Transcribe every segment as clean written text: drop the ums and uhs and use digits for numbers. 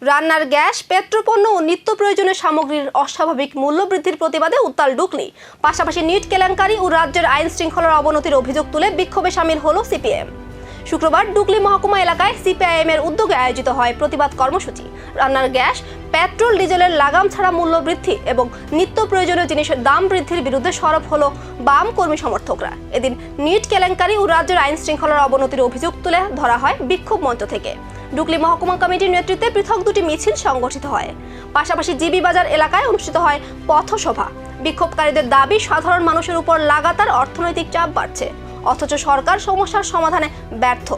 রান্নার গ্যাস, পেট্রোপণ্য ও নিত্য প্রয়োজনীয় সামগ্রীর অস্বাভাবিক মূল্যবৃদ্ধির প্রতিবাদে উত্তাল ডুকলি। পাশাপাশি নিট কেলেঙ্কারি ও রাজ্যের আইন শৃঙ্খলার অবনতির অভিযোগ তুলে বিক্ষোভে সামিল হলো সিপিএম। শুক্রবার ডুকলি মহকুমা এলাকায় সিপিআইএম এর উদ্যোগে আয়োজিত হয় প্রতিবাদ কর্মসূচি। রান্নার গ্যাস, পেট্রোল, ডিজেলের লাগাম ছাড়া মূল্য বৃদ্ধি এবং নিত্য প্রয়োজনীয় জিনিসের দাম বৃদ্ধির বিরুদ্ধে সরব হলো বাম কর্মী সমর্থকরা। এদিন নিট কেলেঙ্কারি ও রাজ্যের আইন শৃঙ্খলার অবনতির অভিযোগ তুলে ধরা হয় বিক্ষোভ মঞ্চ থেকে। ডুকলি মহকুমা কমিটির নেতৃত্বে পৃথক দুটি মিছিল সংগঠিত হয়। পাশাপাশি জিবি বাজার এলাকায় অনুষ্ঠিত হয় পথসভা। বিক্ষোভকারীদের দাবি, সাধারণ মানুষের উপর লাগাতার অর্থনৈতিক চাপ বাড়ছে, অথচ সরকার সমস্যার সমাধানে ব্যর্থ।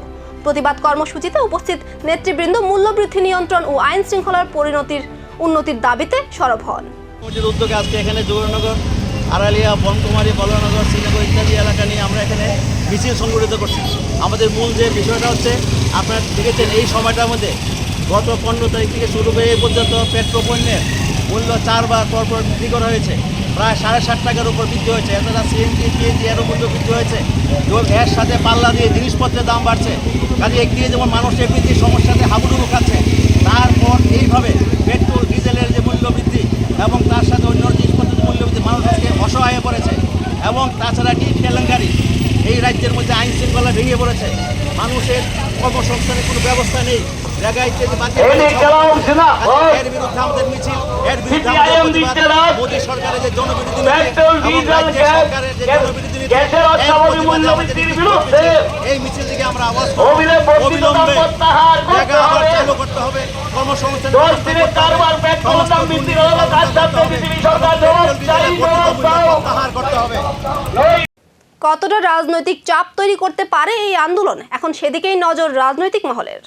প্রতিবাদ কর্মসূচিতে উপস্থিত নেতৃবৃন্দ মূল্যবৃদ্ধি নিয়ন্ত্রণ ও আইন শৃঙ্খলার উন্নতির দাবিতে সরব হন। উদ্যোগে আজকে এখানে জোহরনগর, আড়ালিয়া, বনকুমারী, বলনগর, শ্রীনগর ইত্যাদি এলাকা নিয়ে আমরা এখানে মিছিল সংগঠিত করছি। আমাদের মূল যে বিষয়টা হচ্ছে, আপনারা দেখেছেন এই সময়টার মধ্যে গত 15 তারিখ থেকে শুরু হয়ে এই পর্যন্ত পেট্রোল পণ্যের মূল্য 4 বার পরপর বৃদ্ধি করা হয়েছে। প্রায় 7.5 টাকার উপর বৃদ্ধি হয়েছে। এছাড়া সিএনজি, পিএনজি এর উপর বৃদ্ধি হয়েছে। এবং এর সাথে পাল্লা দিয়ে জিনিসপত্রের দাম বাড়ছে। কাজে একদিকে যেমন মানুষ এমনিতেই সমস্যাতে হাবুডুবু খাচ্ছে, তারপর এইভাবে পেট্রোল, ডিজেলের যে মূল্য বৃদ্ধি এবং তার সাথে অন্য জিনিসপত্রের মূল্য বৃদ্ধি, মানুষ আজকে অসহায় পড়েছে। এবং তাছাড়া নিট কেলেঙ্কারি এই রাজ্যের মধ্যে আইন শৃঙ্খলা ভেঙে পড়েছে। মানুষের কর্মসংস্থানের কোনো ব্যবস্থা নেই। জায়গায় এর বিরুদ্ধে আমাদের মিছিল, এর বিরুদ্ধে আমাদের প্রতিবাদ। মোদী সরকারের যে জনবিরোধী নীতি, সরকারের যে জনবিরোধী নীতি, এই মিছিল থেকে আমরা আওয়াজ অবিলম্বে জায়গা আবার চালু করতে হবে। কর্মসংস্থান করতে হবে। কতটা রাজনৈতিক চাপ তৈরি করতে পারে এই আন্দোলন, এখন সেদিকেই নজর রাজনৈতিক মহলের।